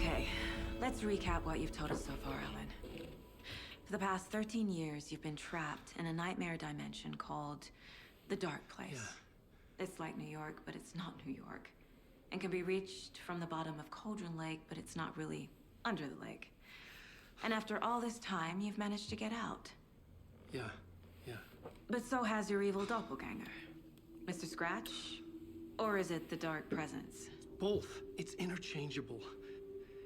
Okay, let's recap what you've told us so far, Alan. For the past 13 years, you've been trapped in a nightmare dimension called the Dark Place. Yeah. It's like New York, but it's not New York. And can be reached from the bottom of Cauldron Lake, but it's not really under the lake. And after all this time, you've managed to get out. Yeah. But so has your evil doppelganger. Mr. Scratch? Or is it the Dark Presence? Both. It's interchangeable.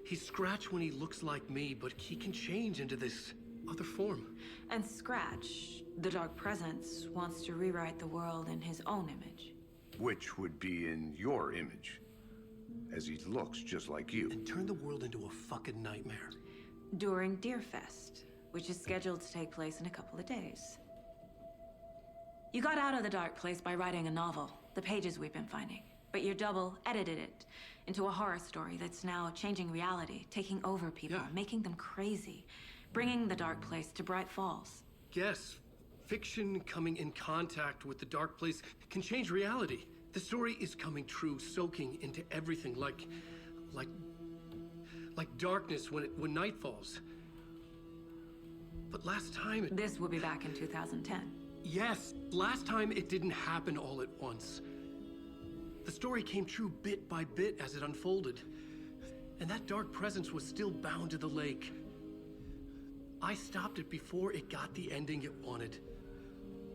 He's Scratch when he looks like me, but he can change into this other form. And Scratch, the Dark Presence, wants to rewrite the world in his own image. Which would be in your image, as he looks just like you. And turn the world into a fucking nightmare. During Deerfest, which is scheduled to take place in a couple of days. You got out of the Dark Place by writing a novel, the pages we've been finding. But your double edited it into a horror story that's now changing reality, taking over people, making them crazy, bringing the Dark Place to Bright Falls. Yes, fiction coming in contact with the Dark Place can change reality. The story is coming true, soaking into everything like darkness when night falls. But last time This will be back in 2010. Yes, last time it didn't happen all at once. The story came true bit by bit as it unfolded. And that dark presence was still bound to the lake. I stopped it before it got the ending it wanted.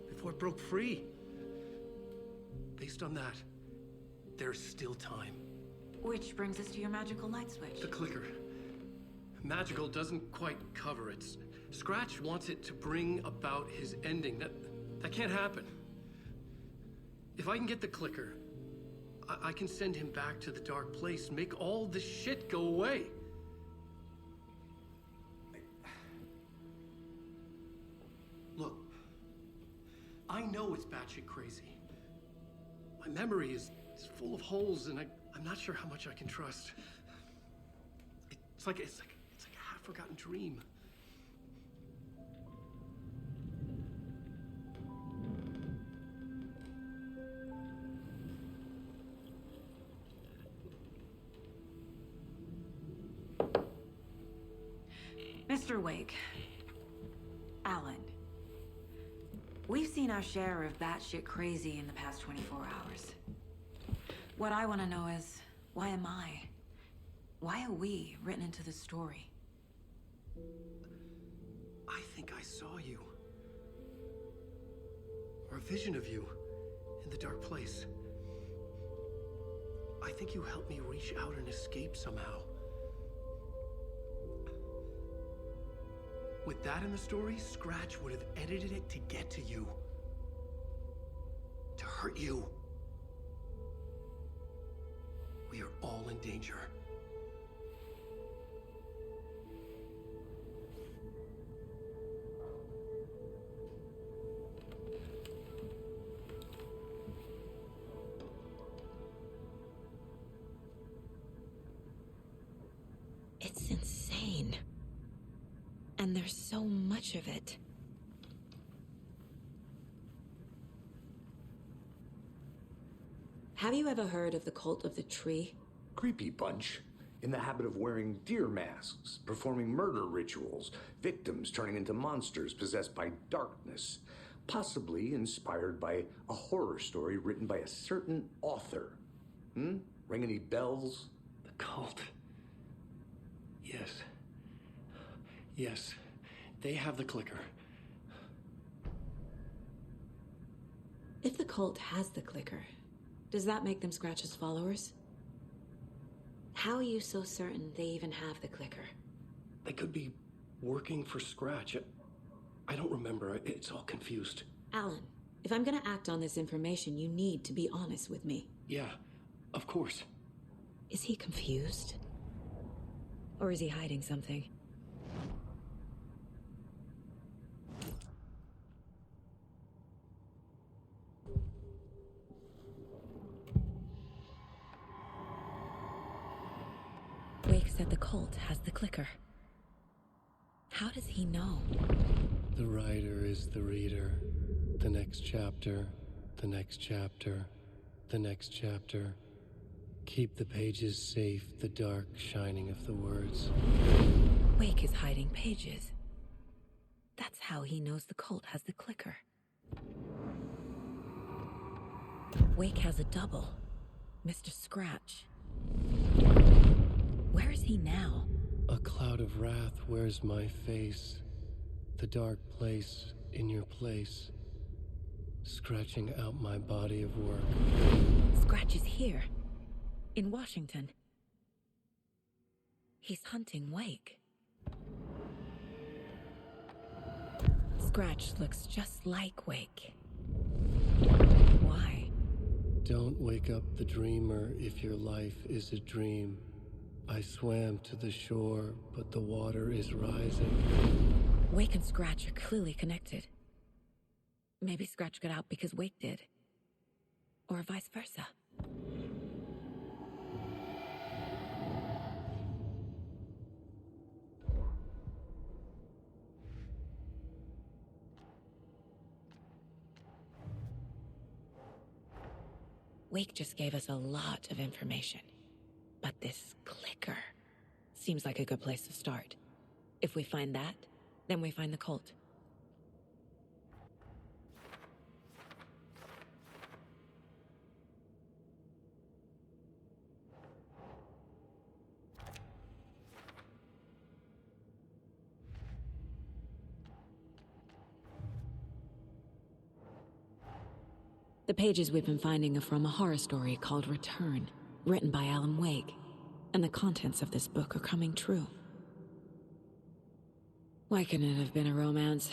Before it broke free. Based on that, there's still time. Which brings us to your magical light switch. The clicker. Magical doesn't quite cover it. Scratch wants it to bring about his ending. That can't happen. If I can get the clicker, I can send him back to the Dark Place, make all this shit go away. Look, I know it's batshit crazy. My memory is full of holes, and I'm not sure how much I can trust. It's like a half-forgotten dream. Mr. Wake, Alan, we've seen our share of batshit crazy in the past 24 hours. What I want to know is, why am I? Why are we written into the story? I think I saw you. Or a vision of you in the Dark Place. I think you helped me reach out and escape somehow. With that in the story, Scratch would have edited it to get to you. To hurt you. We are all in danger. It's insane. And there's so much of it. Have you ever heard of the Cult of the Tree? Creepy bunch. In the habit of wearing deer masks, performing murder rituals, victims turning into monsters possessed by darkness, possibly inspired by a horror story written by a certain author. Ring any bells? The cult. Yes, they have the clicker. If the cult has the clicker, does that make them Scratch's followers? How are you so certain they even have the clicker? They could be working for Scratch. I don't remember. It's all confused. Alan, if I'm gonna act on this information, you need to be honest with me. Yeah, of course. Is he confused? Or is he hiding something? Wake said the cult has the clicker. How does he know? The writer is the reader. The next chapter, the next chapter, the next chapter. Keep the pages safe, the dark shining of the words. Wake is hiding pages. That's how he knows the cult has the clicker. Wake has a double, Mr. Scratch. Where is he now? A cloud of wrath wears my face, the dark place in your place, scratching out my body of work. Scratch is here, in Washington. He's hunting Wake. Scratch looks just like Wake. Why? Don't wake up the dreamer if your life is a dream. I swam to the shore, but the water is rising. Wake and Scratch are clearly connected. Maybe Scratch got out because Wake did. Or vice versa. Wake just gave us a lot of information. But this clicker seems like a good place to start. If we find that, then we find the cult. The pages we've been finding are from a horror story called Return, written by Alan Wake, and the contents of this book are coming true. Why couldn't it have been a romance?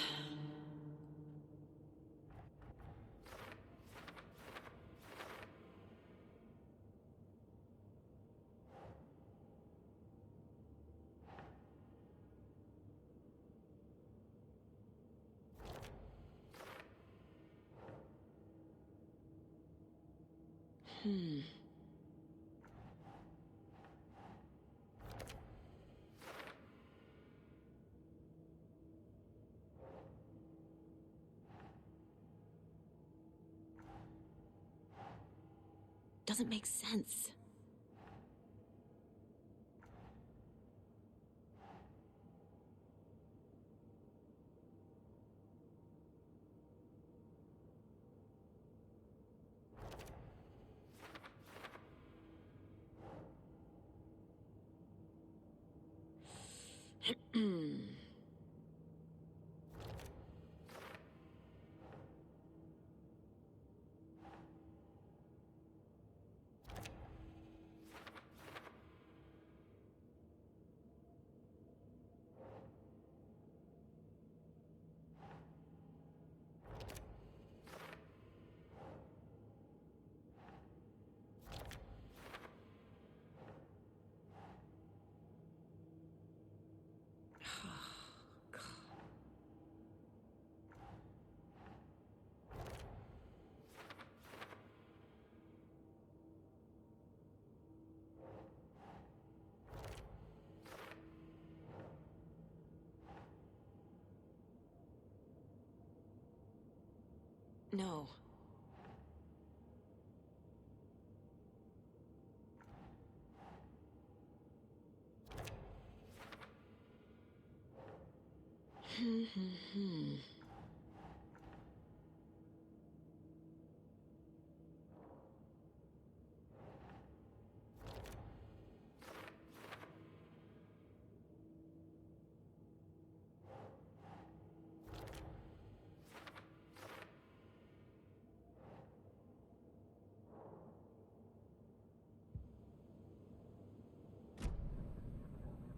Doesn't make sense. No.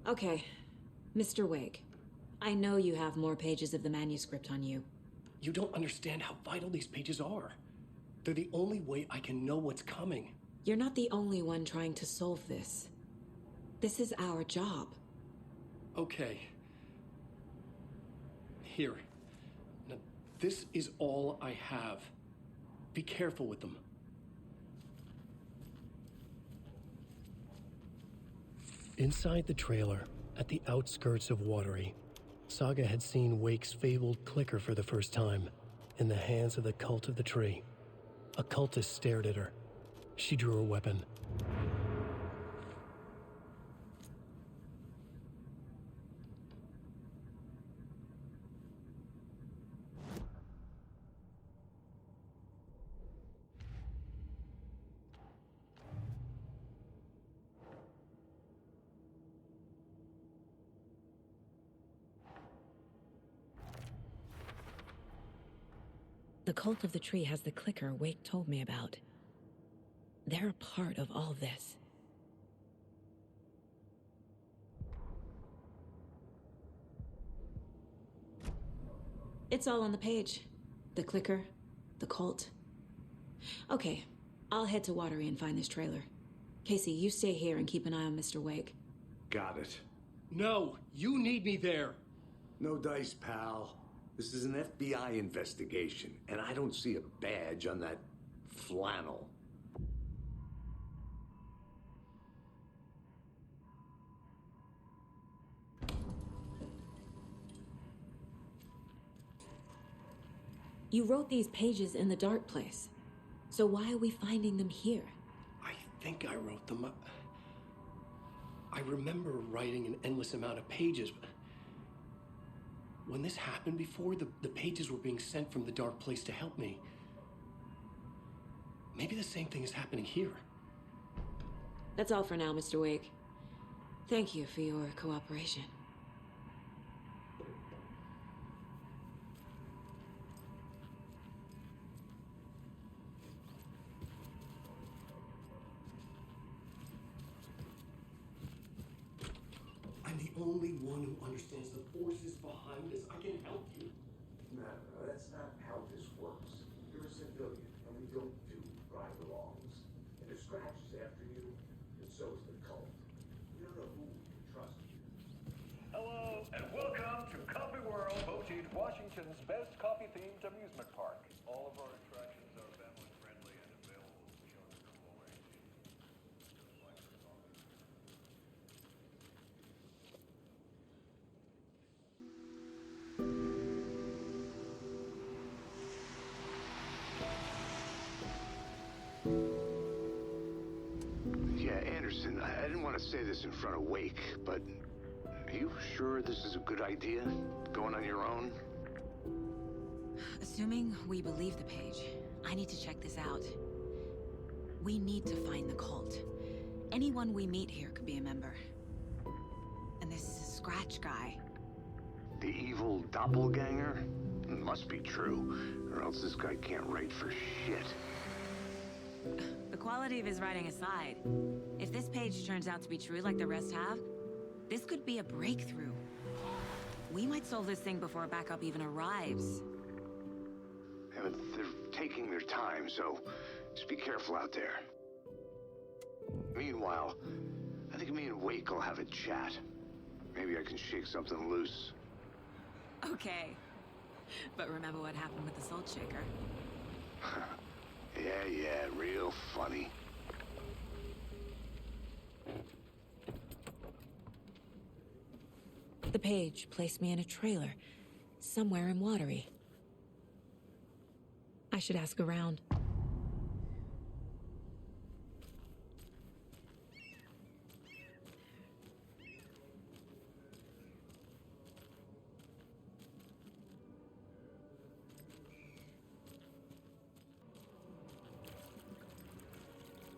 Okay, Mr. Wake. I know you have more pages of the manuscript on you. You don't understand how vital these pages are. They're the only way I can know what's coming. You're not the only one trying to solve this. This is our job. Okay. Here. Now, this is all I have. Be careful with them. Inside the trailer, at the outskirts of Watery, Saga had seen Wake's fabled clicker for the first time, in the hands of the Cult of the Tree. A cultist stared at her. She drew her weapon. The cult of the tree has the clicker Wake told me about. They're a part of all this. It's all on the page. The clicker, the cult. Okay, I'll head to Watery and find this trailer. Casey, you stay here and keep an eye on Mr. Wake. Got it. No, you need me there. No dice, pal. This is an FBI investigation, and I don't see a badge on that flannel. You wrote these pages in the dark place. So why are we finding them here? I think I wrote them up. I remember writing an endless amount of pages, but when this happened before, the pages were being sent from the dark place to help me. Maybe the same thing is happening here. That's all for now, Mr. Wake. Thank you for your cooperation. I'm the only one who understands the forces behind this. I can help you. No, that's not how this works. You're a civilian, and we don't do ride-alongs. And if Scratch is after you, and so is the cult. We don't know who we can trust here. Hello, and welcome to Coffee World, voted Washington's best coffee-themed amusement park. All of our attractions are family-friendly and available to children of all ages. Just like the coffee. Yeah, Anderson, I didn't want to say this in front of Wake, but are you sure this is a good idea? Going on your own? Assuming we believe the page, I need to check this out. We need to find the cult. Anyone we meet here could be a member. And this Scratch guy. The evil doppelganger? Must be true, or else this guy can't write for shit. The quality of his writing aside, if this page turns out to be true like the rest have, this could be a breakthrough. We might solve this thing before backup even arrives. Yeah, but they're taking their time, so just be careful out there. Meanwhile, I think me and Wake will have a chat. Maybe I can shake something loose. Okay. But remember what happened with the Salt Shaker? Yeah, real funny. The page placed me in a trailer, somewhere in Watery. I should ask around.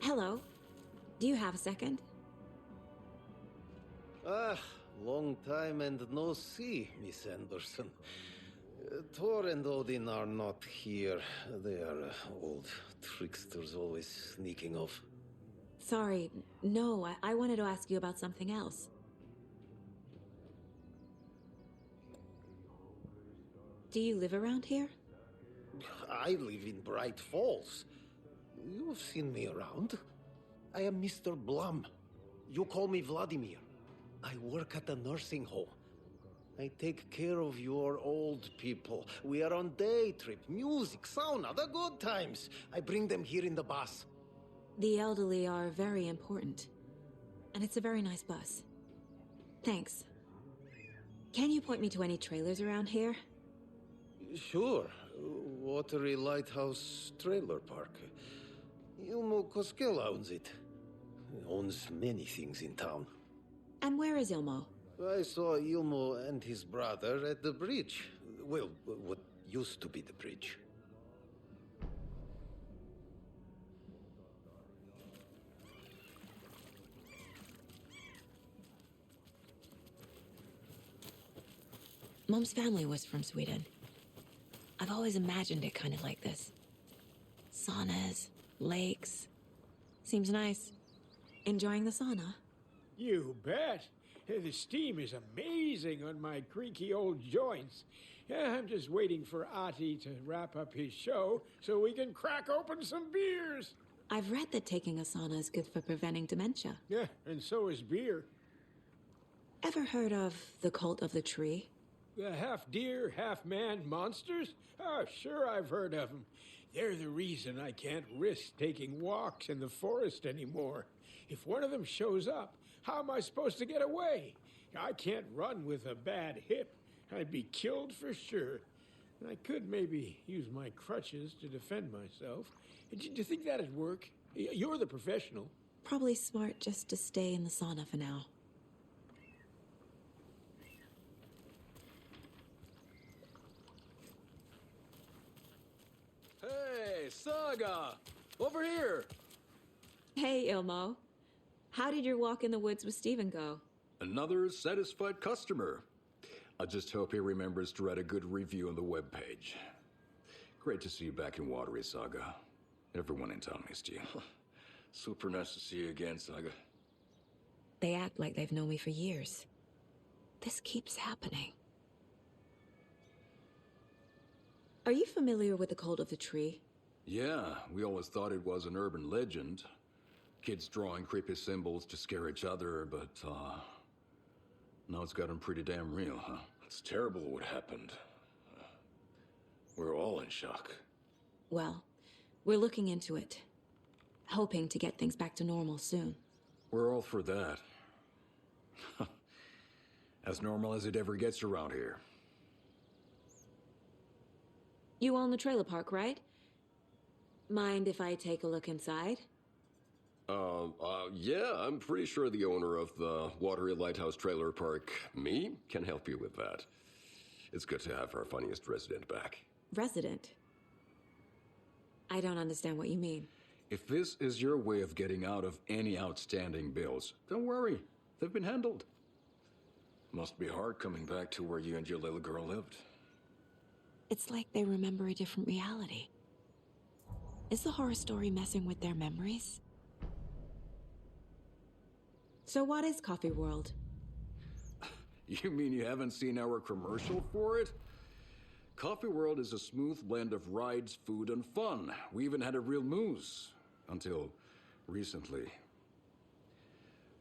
Hello. Do you have a second? Ah, long time and no see, Miss Anderson. Thor and Odin are not here. They are old tricksters always sneaking off. Sorry, no, I wanted to ask you about something else. Do you live around here? I live in Bright Falls. You've seen me around. I am Mr. Blum. You call me Vladimir. I work at a nursing home. I take care of your old people. We are on day trip, music, sauna, the good times. I bring them here in the bus. The elderly are very important. And it's a very nice bus. Thanks. Can you point me to any trailers around here? Sure. Watery Lighthouse Trailer Park. Ilmo Koskela owns it. He owns many things in town. And where is Ilmo? I saw Ilmo and his brother at the bridge. Well, what used to be the bridge. Mom's family was from Sweden. I've always imagined it kind of like this. Saunas, lakes. Seems nice. Enjoying the sauna? You bet. The steam is amazing on my creaky old joints. I'm just waiting for Ati to wrap up his show so we can crack open some beers. I've read that taking a sauna is good for preventing dementia. Yeah, and so is beer. Ever heard of the Cult of the Tree? The half-deer, half-man monsters? Oh, sure I've heard of them. They're the reason I can't risk taking walks in the forest anymore. If one of them shows up, how am I supposed to get away? I can't run with a bad hip. I'd be killed for sure. I could maybe use my crutches to defend myself. Do you think that'd work? You're the professional. Probably smart just to stay in the sauna for now. Hey, Saga! Over here! Hey, Ilmo. How did your walk in the woods with Steven go? Another satisfied customer. I just hope he remembers to write a good review on the webpage. Great to see you back in Watery, Saga. Everyone in town missed you. Super nice to see you again, Saga. They act like they've known me for years. This keeps happening. Are you familiar with the Cult of the Tree? Yeah, we always thought it was an urban legend. Kids drawing creepy symbols to scare each other, but, now it's gotten pretty damn real, huh? It's terrible what happened. We're all in shock. Well, we're looking into it. Hoping to get things back to normal soon. We're all for that. As normal as it ever gets around here. You own the trailer park, right? Mind if I take a look inside? Yeah, I'm pretty sure the owner of the Watery Lighthouse Trailer Park, me, can help you with that. It's good to have our funniest resident back. Resident? I don't understand what you mean. If this is your way of getting out of any outstanding bills, don't worry. They've been handled. Must be hard coming back to where you and your little girl lived. It's like they remember a different reality. Is the horror story messing with their memories? So what is Coffee World? You mean you haven't seen our commercial for it? Coffee World is a smooth blend of rides, food, and fun. We even had a real moose. Until recently.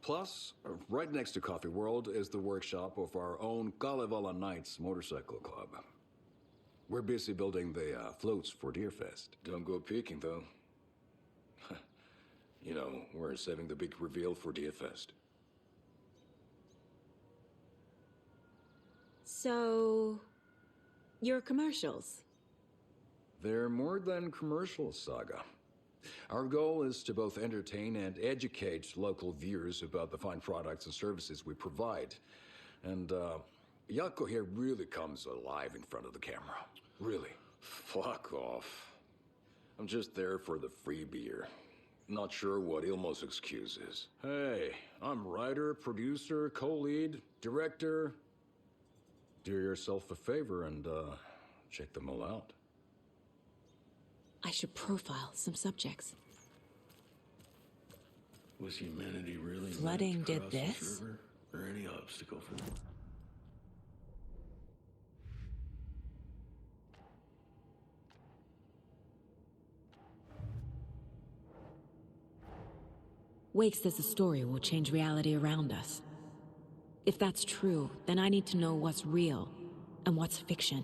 Plus, right next to Coffee World is the workshop of our own Kalevala Knights Motorcycle Club. We're busy building the floats for Deerfest. Don't go peeking, though. You know, we're saving the big reveal for Deerfest. So... your commercials? They're more than commercials, Saga. Our goal is to both entertain and educate local viewers about the fine products and services we provide. And, Jaakko here really comes alive in front of the camera. Really. Fuck off. I'm just there for the free beer. Not sure what Ilmo's excuse is. Hey, I'm writer, producer, co-lead, director. Do yourself a favor and, check them all out. I should profile some subjects. Was humanity really Flooding meant to did cross this? this river, or any obstacle for them? Wake says the story will change reality around us. If that's true, then I need to know what's real and what's fiction.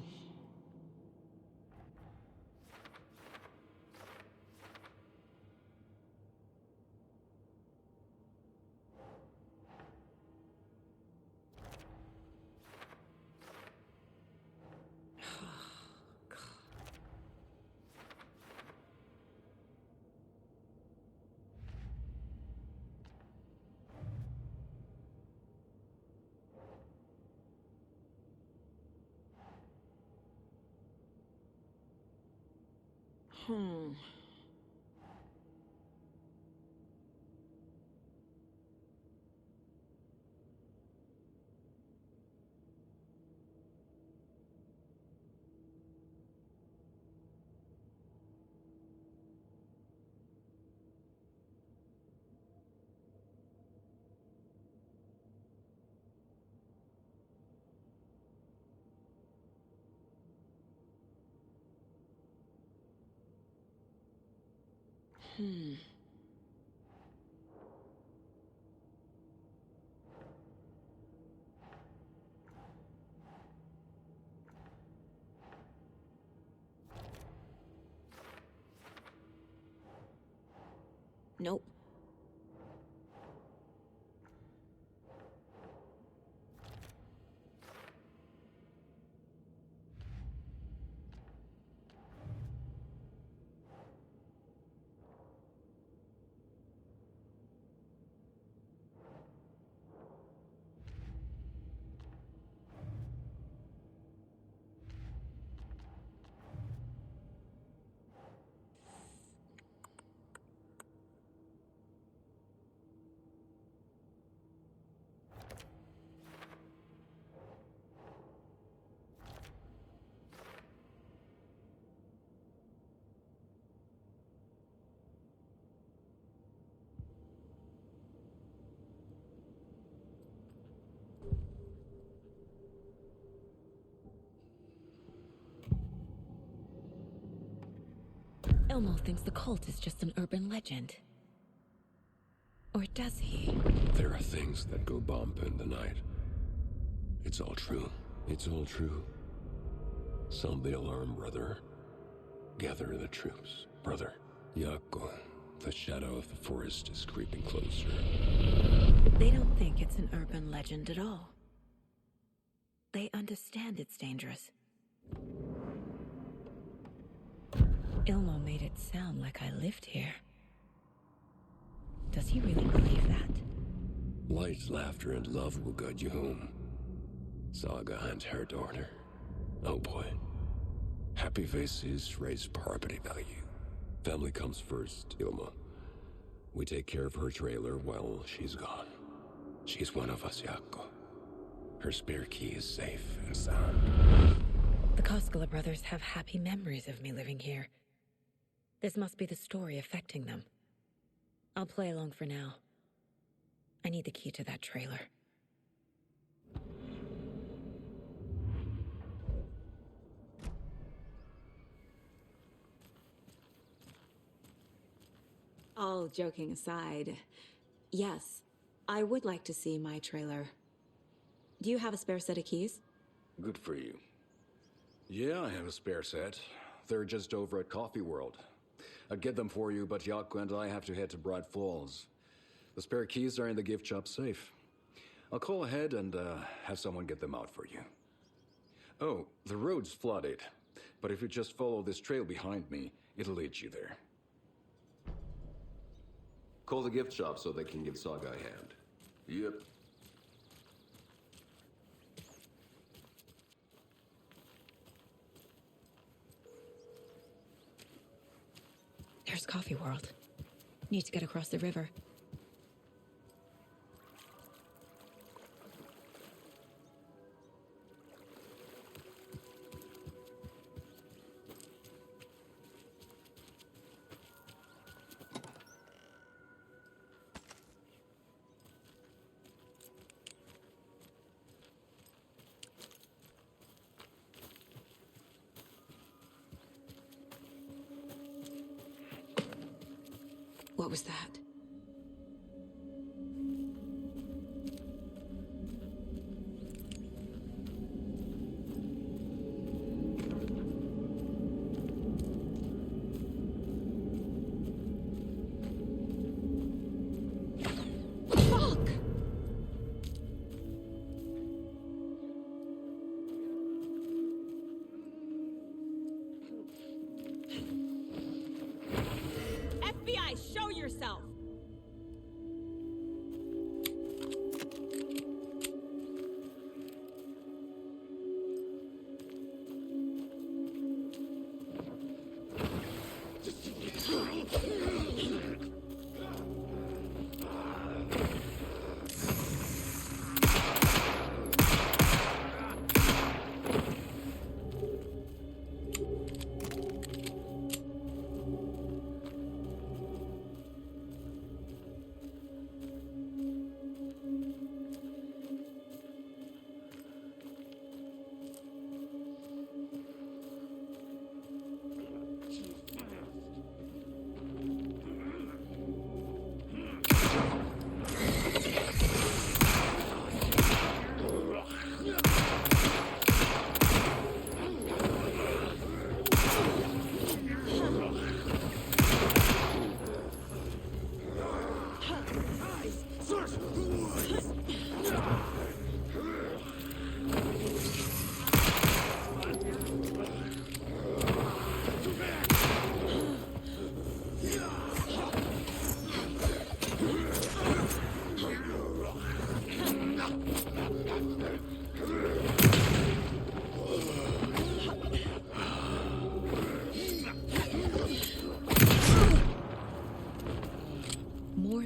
Nope. Elmo thinks the cult is just an urban legend. Or does he? There are things that go bump in the night. It's all true. It's all true. Sound the alarm, brother. Gather the troops, brother. Yako, the shadow of the forest is creeping closer. They don't think it's an urban legend at all. They understand it's dangerous. Ilmo made it sound like I lived here. Does he really believe that? Light, laughter, and love will guide you home. Saga and her daughter. Oh boy. Happy faces raise property value. Family comes first, Ilma. We take care of her trailer while she's gone. She's one of us, Yako. Her spare key is safe and sound. The Koskela brothers have happy memories of me living here. This must be the story affecting them. I'll play along for now. I need the key to that trailer. All joking aside, yes, I would like to see my trailer. Do you have a spare set of keys? Good for you. Yeah, I have a spare set. They're just over at Coffee World. I'd get them for you, but Yako and I have to head to Bright Falls. The spare keys are in the gift shop safe. I'll call ahead and have someone get them out for you. Oh, the road's flooded, but if you just follow this trail behind me, it'll lead you there. Call the gift shop so they can give Saga a hand. Yep. There's Coffee World. Need to get across the river. What was that? Fuck! FBI, show yourself!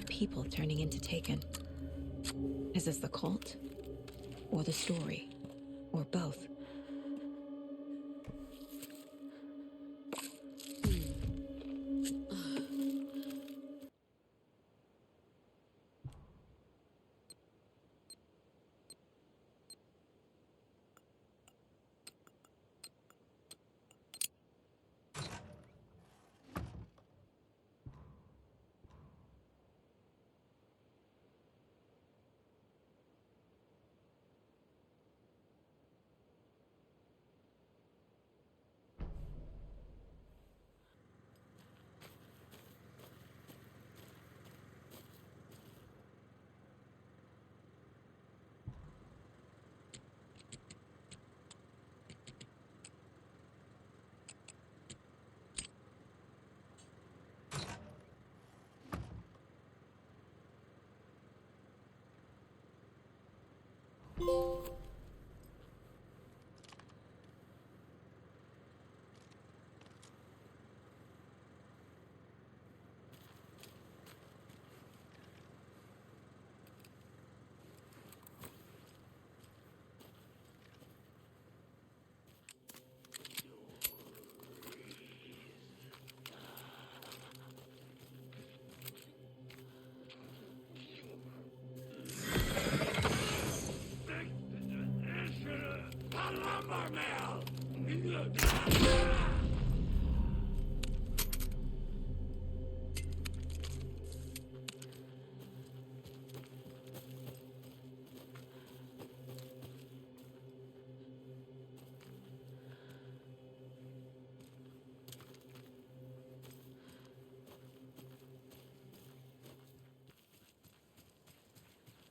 people turning into Taken? Is this the cult? Or the story? Or both?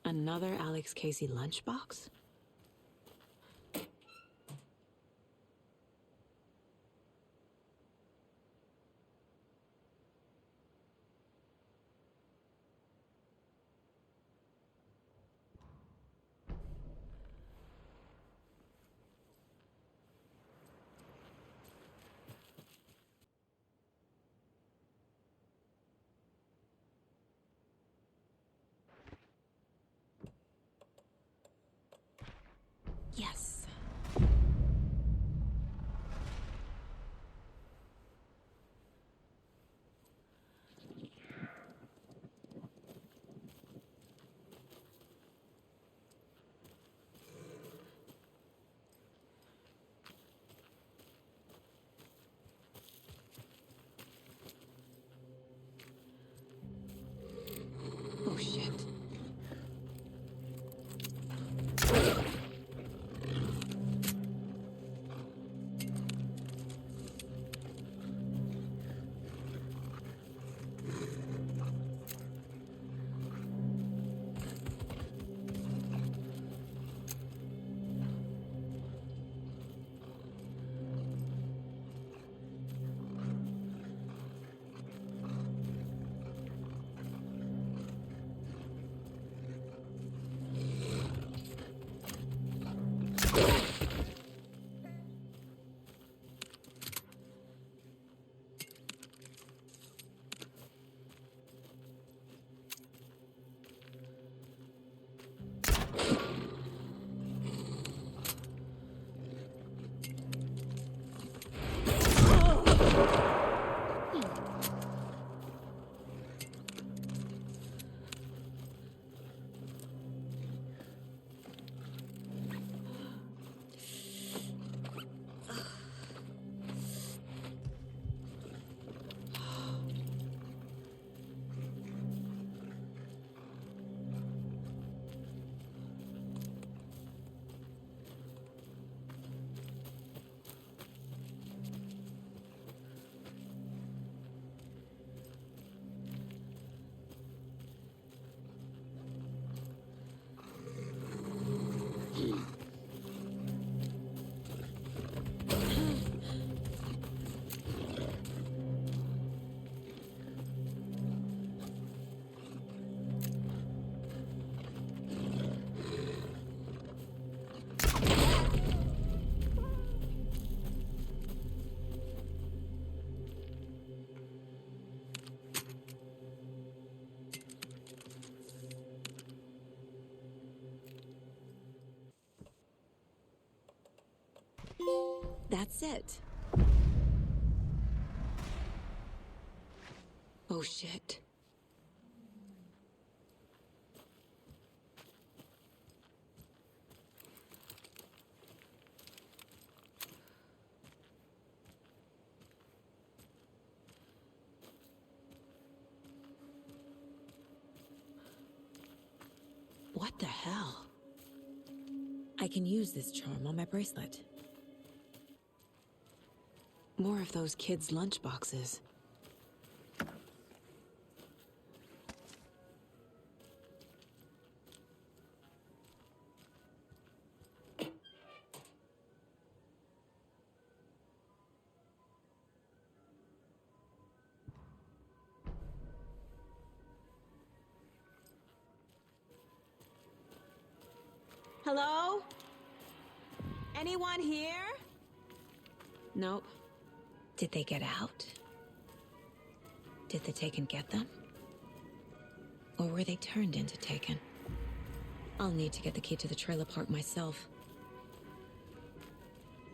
Another Alex Casey lunchbox? That's it. Oh shit. What the hell? I can use this charm on my bracelet. More of those kids' lunchboxes. Hello? Anyone here? Nope. Did they get out? Did the Taken get them? Or were they turned into Taken? I'll need to get the key to the trailer park myself.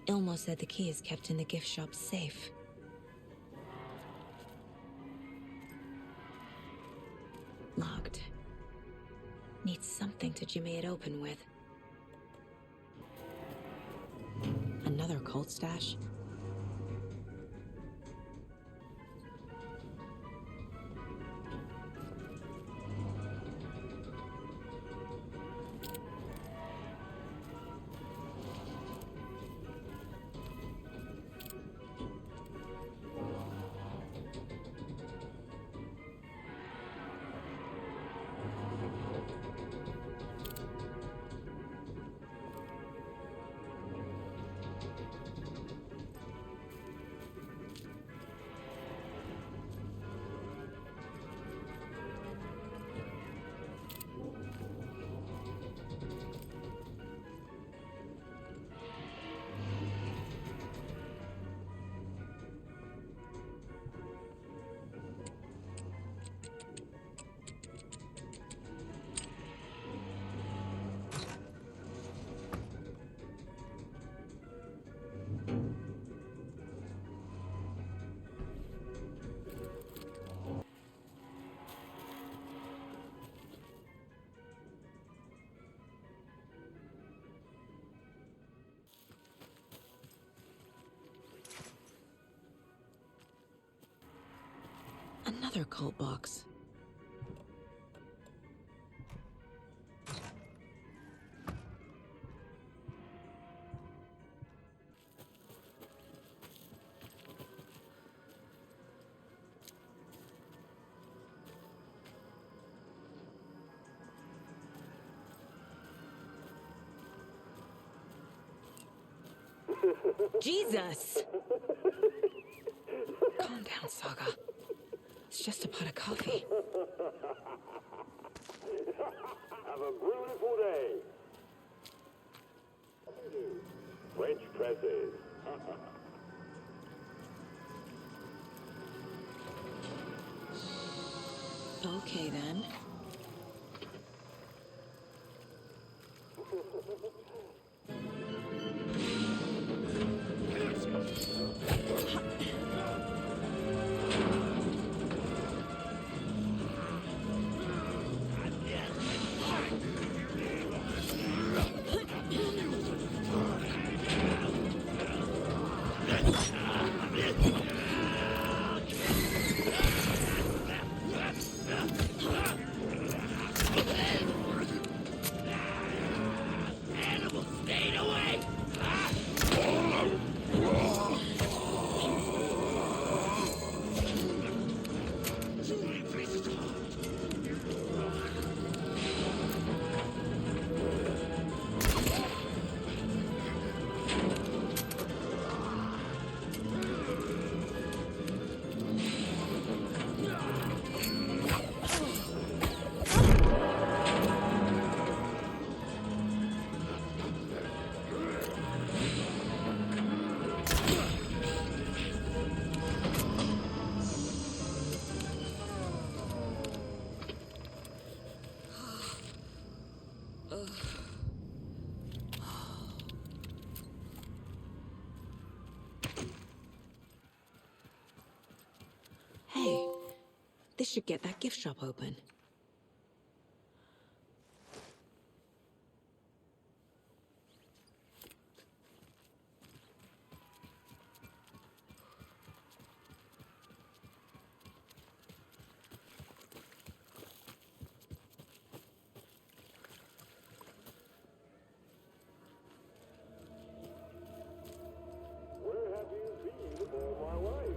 Ilmo said the key is kept in the gift shop safe. Locked. Need something to jimmy it open with. Another Colt stash? Another Colt box. Jesus! Calm down, Saga. It's just a pot of coffee. Have a beautiful day. French presses. Okay, then. This should get that gift shop open. Where have you been all my life?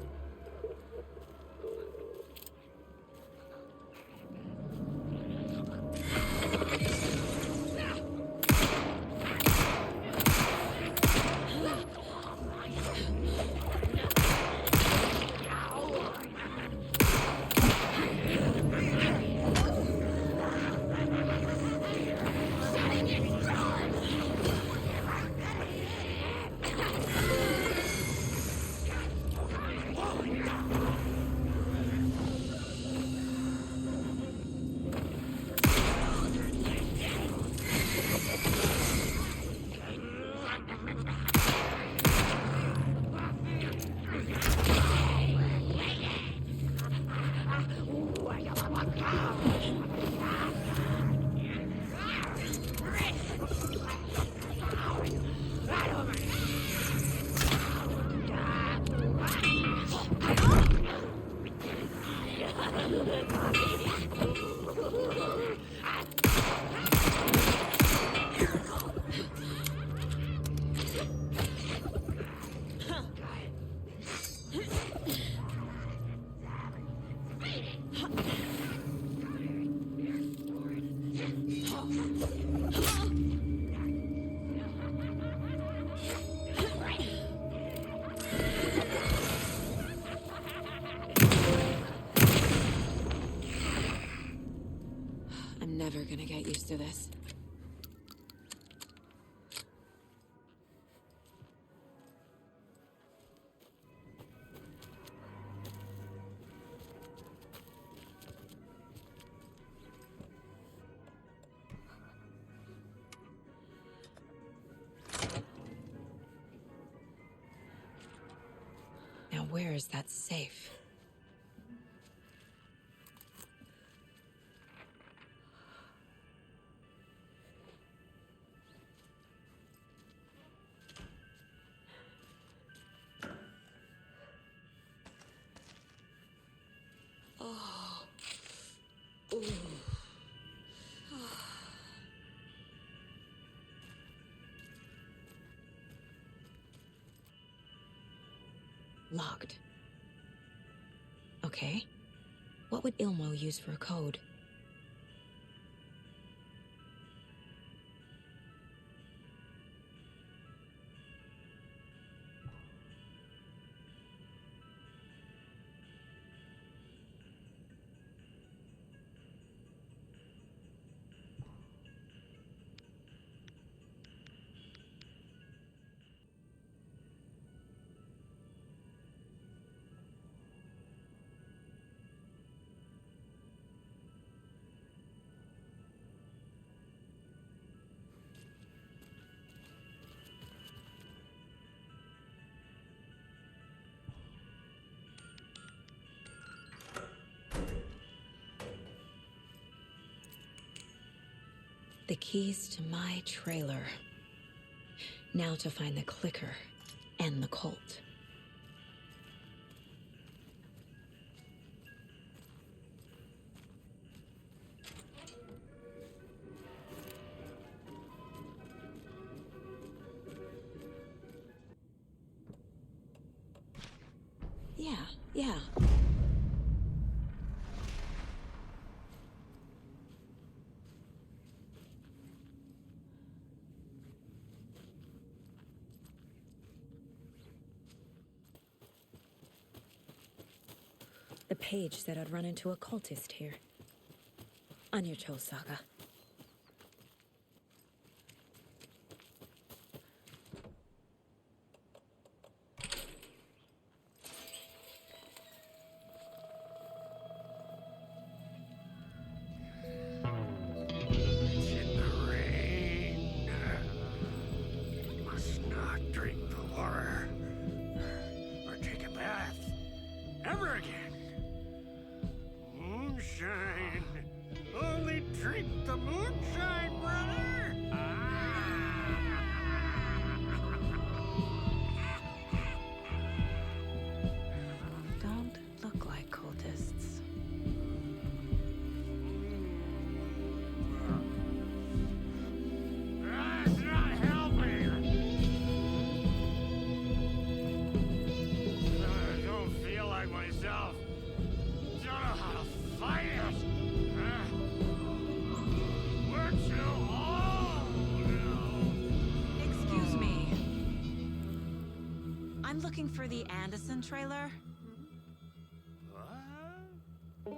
I'm never gonna get used to this. Now where is that safe? Locked. Okay. What would Ilmo use for a code? The keys to my trailer. Now to find the clicker and the Colt. Yeah. The page said I'd run into a cultist here. On your toes, Saga. Ever again. moonshine. Only drink the moonshine, brother. Don't look like cultists. That's not helping. I don't feel like myself. Don't know how to fight it. We're too old. Excuse me. I'm looking for the Anderson trailer. What?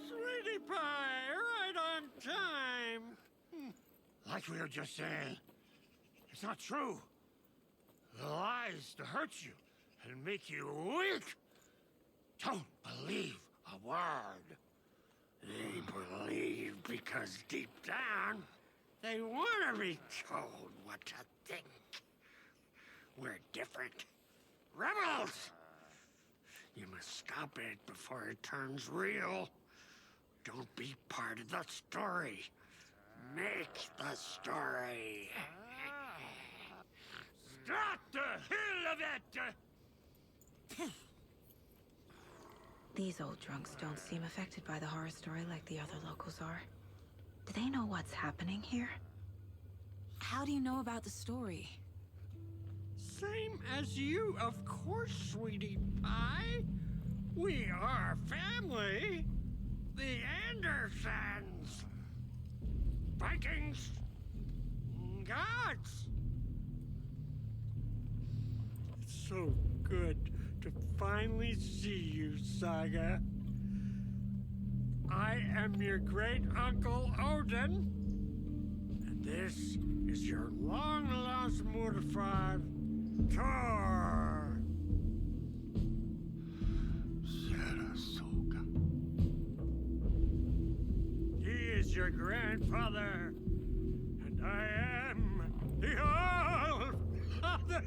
Sweetie pie, right on time. Like we were just saying, it's not true. The lies to hurt you and make you weak. Don't believe a word. They believe because deep down, they want to be told what to think. We're different. Rebels! You must stop it before it turns real. Don't be part of the story. Make the story. Stop the hell of it! These old drunks don't seem affected by the horror story like the other locals are. Do they know what's happening here? How do you know about the story? Same as you, of course, sweetie pie. We are family. The Andersons. Vikings. Gods. It's so good to finally see you, Saga. I am your great uncle Odin. And this is your long-lost Murfar, Thor. Sarasota. He is your grandfather, and I am the All-Father.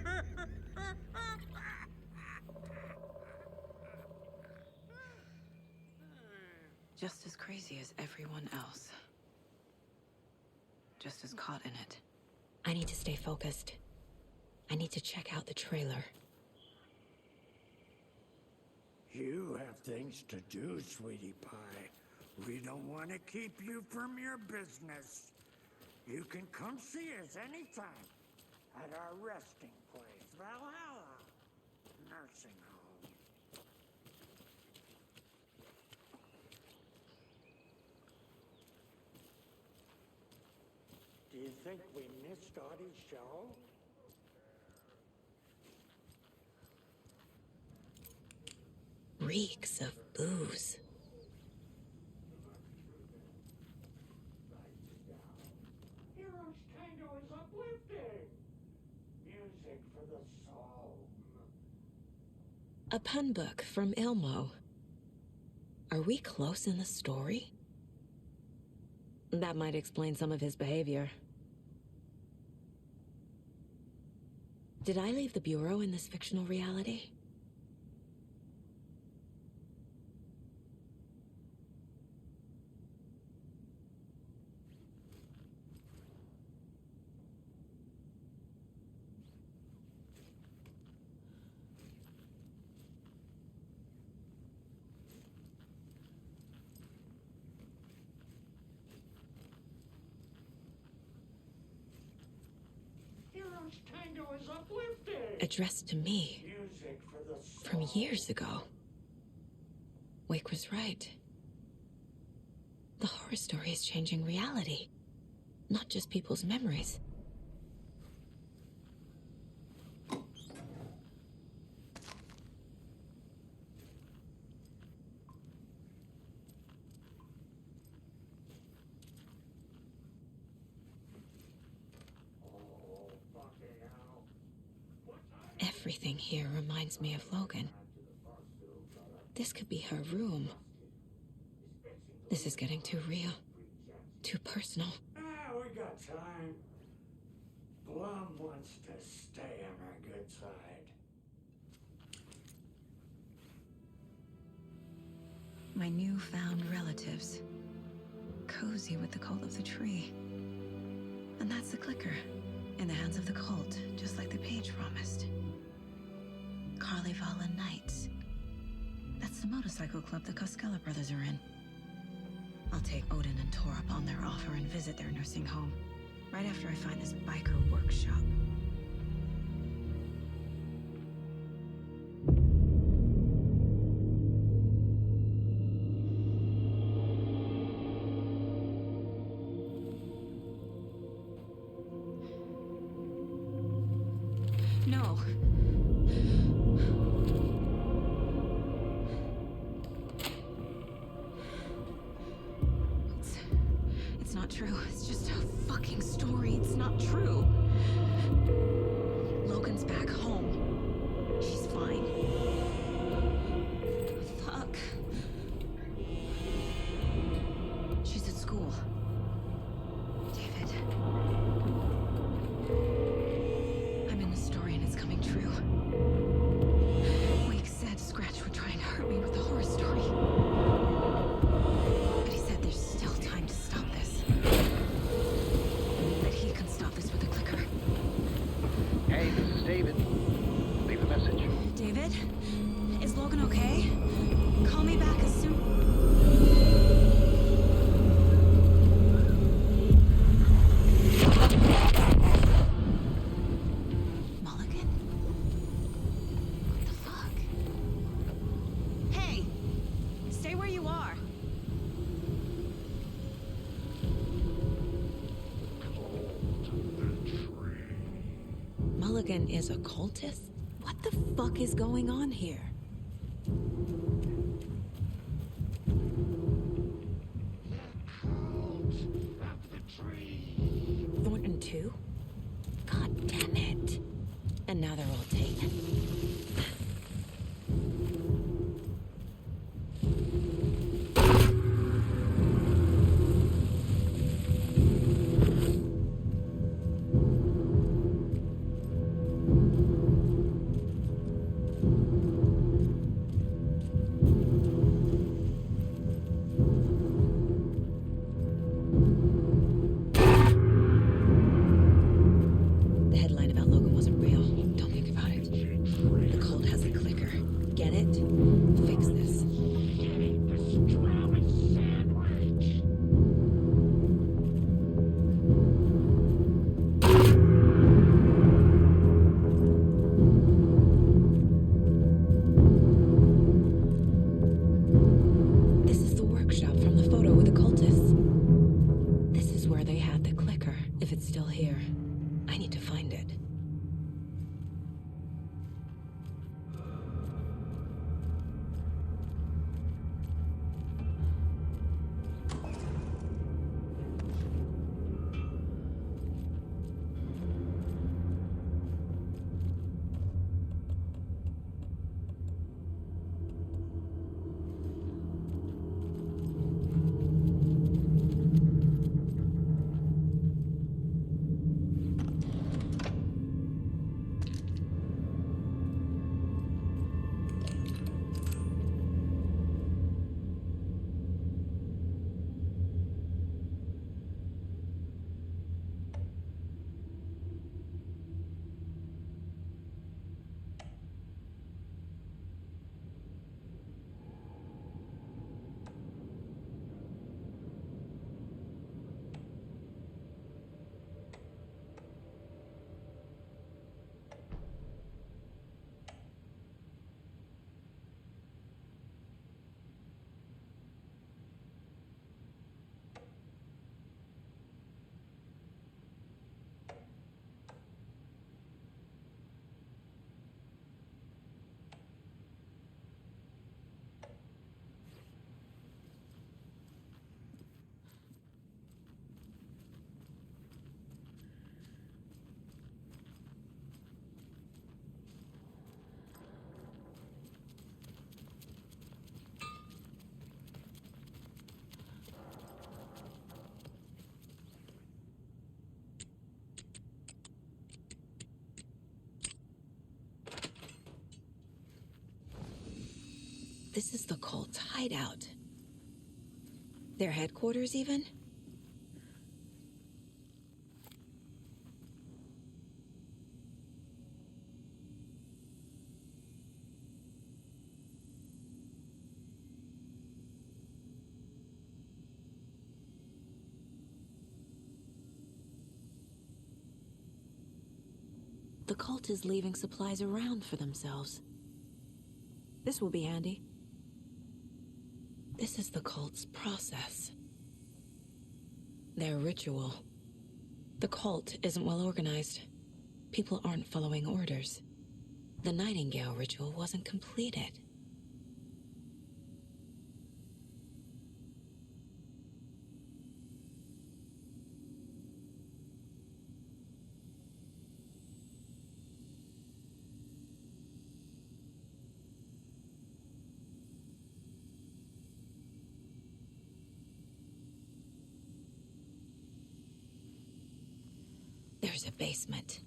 Just as crazy as everyone else. Just as caught in it. I need to stay focused. I need to check out the trailer. You have things to do, sweetie pie. We don't want to keep you from your business. You can come see us anytime at our resting place, Valhalla Nursing Home. Do you think we missed Audie's show? Reeks of booze. Heroes Tango is uplifting. Music for the soul. A pun book from Ilmo. Are we close in the story? That might explain some of his behavior. Did I leave the Bureau in this fictional reality? Heroes Tango is uplifting. Addressed to me Music for the soul. from years ago. Wake was right. The horror story is changing reality, not just people's memories. Everything here reminds me of Logan. This could be her room. This is getting too real. Too personal. We got time. Blum wants to stay on our good side. My newfound relatives. Cozy with the cult of the tree. And that's the clicker. In the hands of the cult, just like the page promised. Kalevala Knights. That's the motorcycle club the Koskela brothers are in. I'll take Odin and Tor up on their offer and visit their nursing home. Right after I find this biker workshop. No. It's not true. It's just a fucking story. It's not true. Logan's back home. She's fine. Fuck. She's at school. David. I'm in the story and it's coming true. Wake said Scratch would try and hurt me with the horror story. But he said there's still time to stop this. That he can stop this with a clicker. Hey, this is David. Leave a message. David? Is Logan okay? Call me back as soon... Mulligan? What the fuck? Hey! Stay where you are. Mulligan is a cultist? What the fuck is going on here? Thornton too? God damn it. And now they're all taken. The headline about Logan wasn't real. Don't think about it. The cult has a clicker. Get it? Fix this. This is the workshop from the photo with the cultists. This is where they had the clicker, if it's still here. I need to find it. This is the cult's hideout. Their headquarters, even? The cult is leaving supplies around for themselves. This will be handy. This is the cult's process. Their ritual. The cult isn't well organized. People aren't following orders. The Nightingale ritual wasn't completed. There's a basement.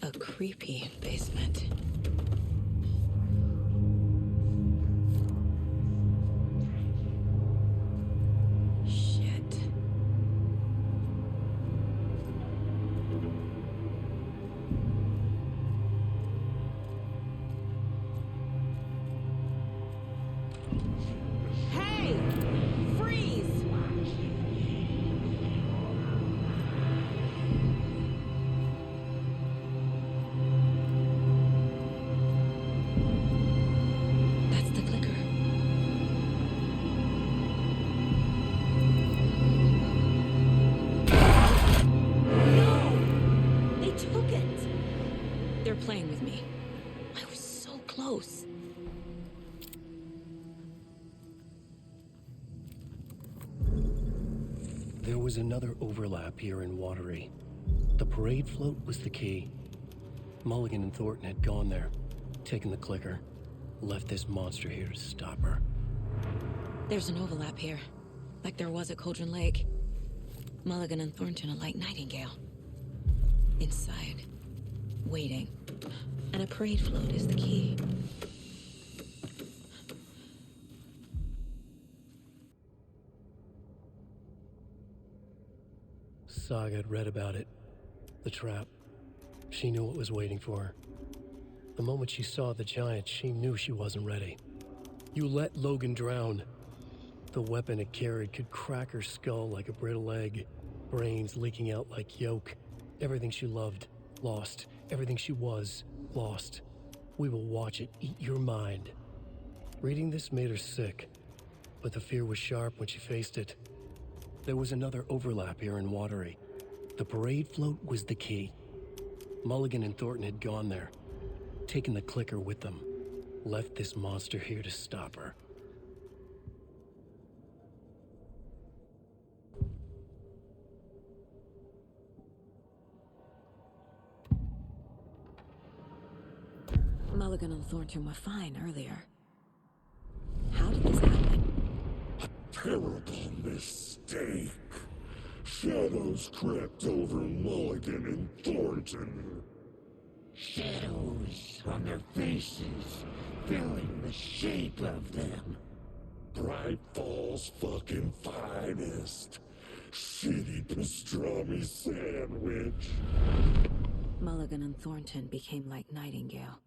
A creepy basement. Shit. Hey! Freeze! That's the clicker. No! They took it! They're playing with me. I was so close. There was another overlap here in Watery. The parade float was the key. Mulligan and Thornton had gone there, taken the clicker, left this monster here to stop her. There's an overlap here, like there was at Cauldron Lake. Mulligan and Thornton are like Nightingale. Inside, waiting. And a parade float is the key. Saga had read about it. The trap. She knew what was waiting for her. The moment she saw the giant, she knew she wasn't ready. You let Logan drown. The weapon it carried could crack her skull like a brittle egg. Brains leaking out like yolk. Everything she loved, lost. Everything she was, lost. We will watch it eat your mind. Reading this made her sick, but the fear was sharp when she faced it. There was another overlap here in Watery. The parade float was the key. Mulligan and Thornton had gone there, taken the clicker with them, left this monster here to stop her. Mulligan and Thornton were fine earlier. How did this happen? Terrible mistake. Shadows crept over Mulligan and Thornton. Shadows on their faces, filling the shape of them. Bright Falls fucking finest. Shitty pastrami sandwich. Mulligan and Thornton became like Nightingale.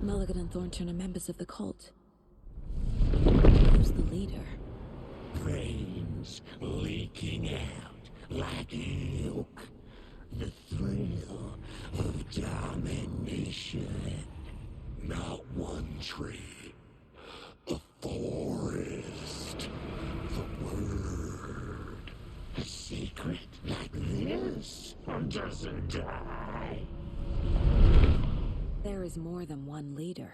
Mulligan and Thornton are members of the cult. Who's the leader? Brains leaking out like milk. The thrill of domination. Not one tree. A forest. The word. A secret like this doesn't die. There is more than one leader.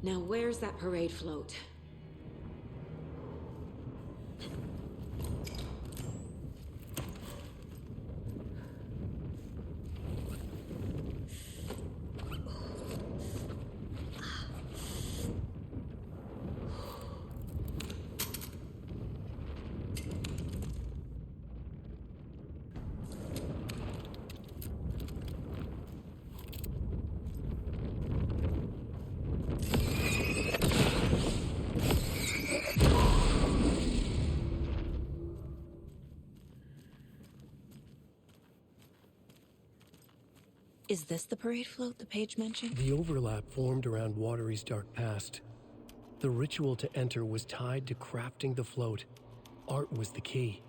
Now where's that parade float? Is this the parade float the page mentioned? The overlap formed around Watery's dark past. The ritual to enter was tied to crafting the float. Art was the key.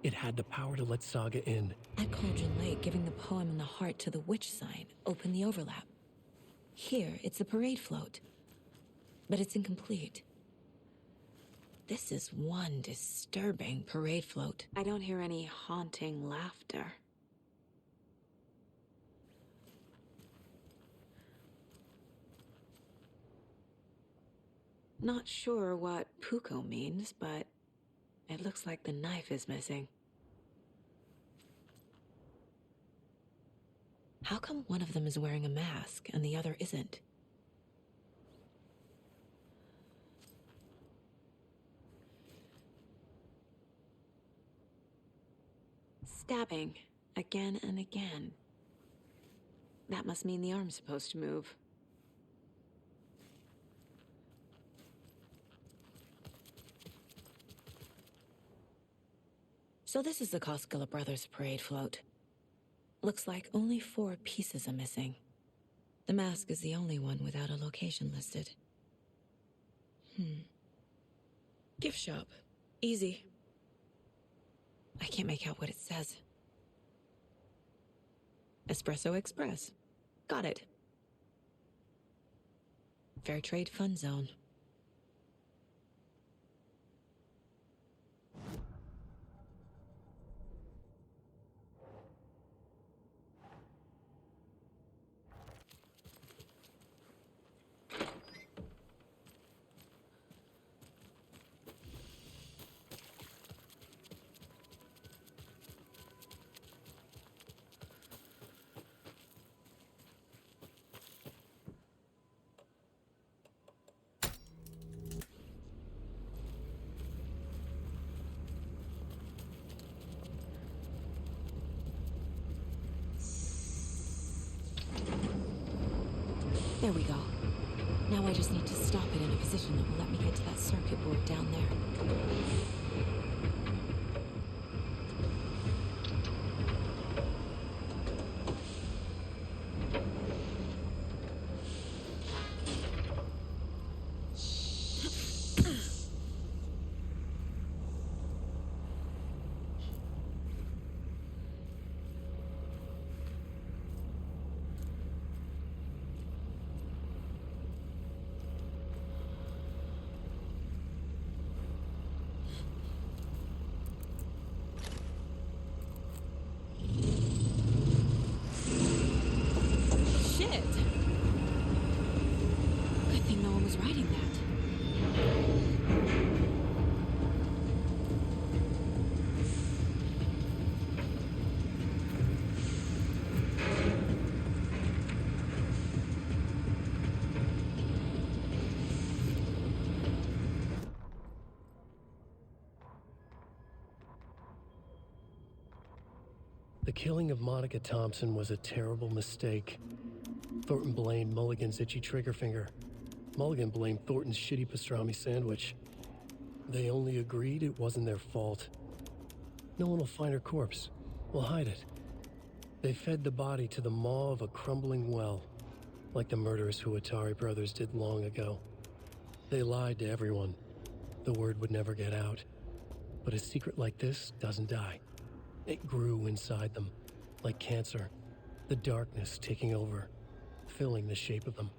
It had the power to let Saga in. At Cauldron Lake, giving the poem and the heart to the witch sign opened the overlap. Here, it's the parade float. But it's incomplete. This is one disturbing parade float. I don't hear any haunting laughter. Not sure what Puko means, but it looks like the knife is missing. How come one of them is wearing a mask and the other isn't? Stabbing again and again. That must mean the arm's supposed to move. So this is the Koskela Brothers parade float. Looks like only 4 pieces are missing. The mask is the only one without a location listed. Gift shop. Easy. I can't make out what it says. Espresso Express. Got it. Fair Trade Fun Zone. There we go. Now I just need to stop it in a position that will let me get to that circuit board down there. The killing of Monica Thompson was a terrible mistake. Thornton blamed Mulligan's itchy trigger finger. Mulligan blamed Thornton's shitty pastrami sandwich. They only agreed it wasn't their fault. No one will find her corpse. We'll hide it. They fed the body to the maw of a crumbling well, like the murderous Huatari brothers did long ago. They lied to everyone. The word would never get out. But a secret like this doesn't die. It grew inside them, like cancer, the darkness taking over, filling the shape of them.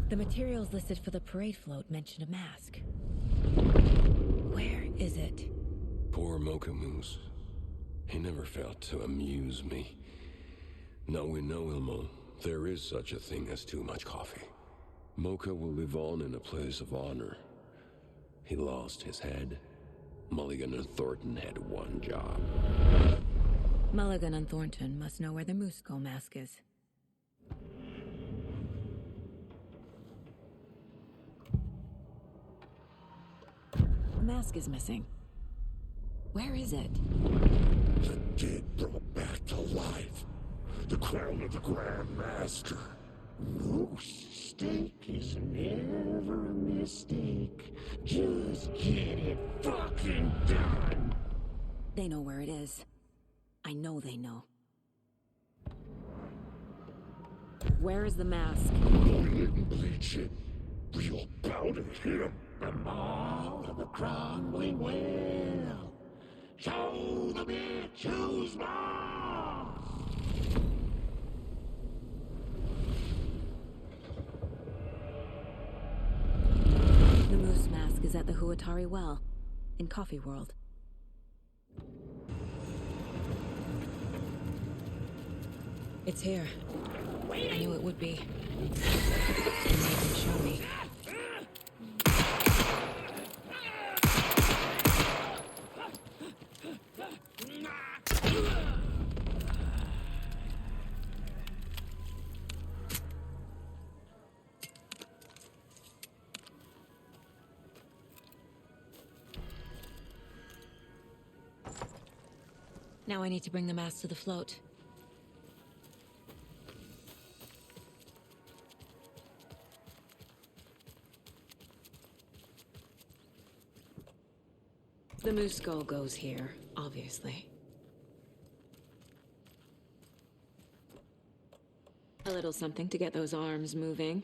The materials listed for the parade float mention a mask. Where is it? Poor Mocha Moose. He never failed to amuse me. Now we know, Ilmo, there is such a thing as too much coffee. Mocha will live on in a place of honor. He lost his head. Mulligan and Thornton had one job. Mulligan and Thornton must know where the Moose Skull mask is. The mask is missing. Where is it? The dead brought back to life. The crown of the Grand Master. Moose steak is never a mistake. Just get it fucking done. They know where it is. I know they know. Where is the mask? Mulligan bleach it. Real powder him. And all of the crumbling well. Show the bitch who's boss. The Moose mask is at the Huatari Well, in Coffee World. It's here. I knew it would be. And they can show me. Now I need to bring the mask to the float. The Moose Skull goes here, obviously. A little something to get those arms moving.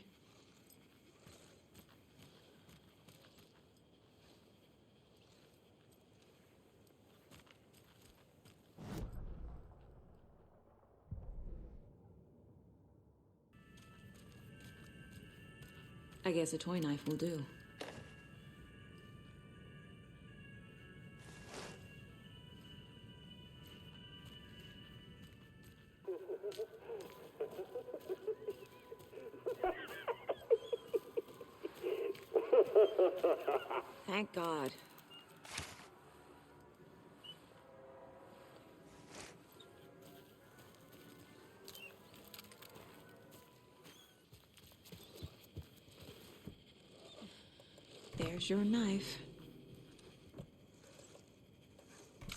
I guess a toy knife will do. Thank God. There's your knife.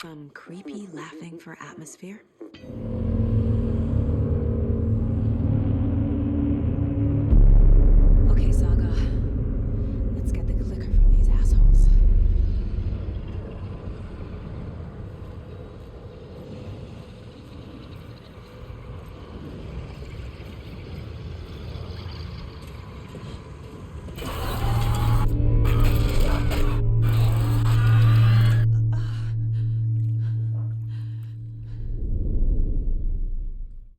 Some creepy laughing for atmosphere.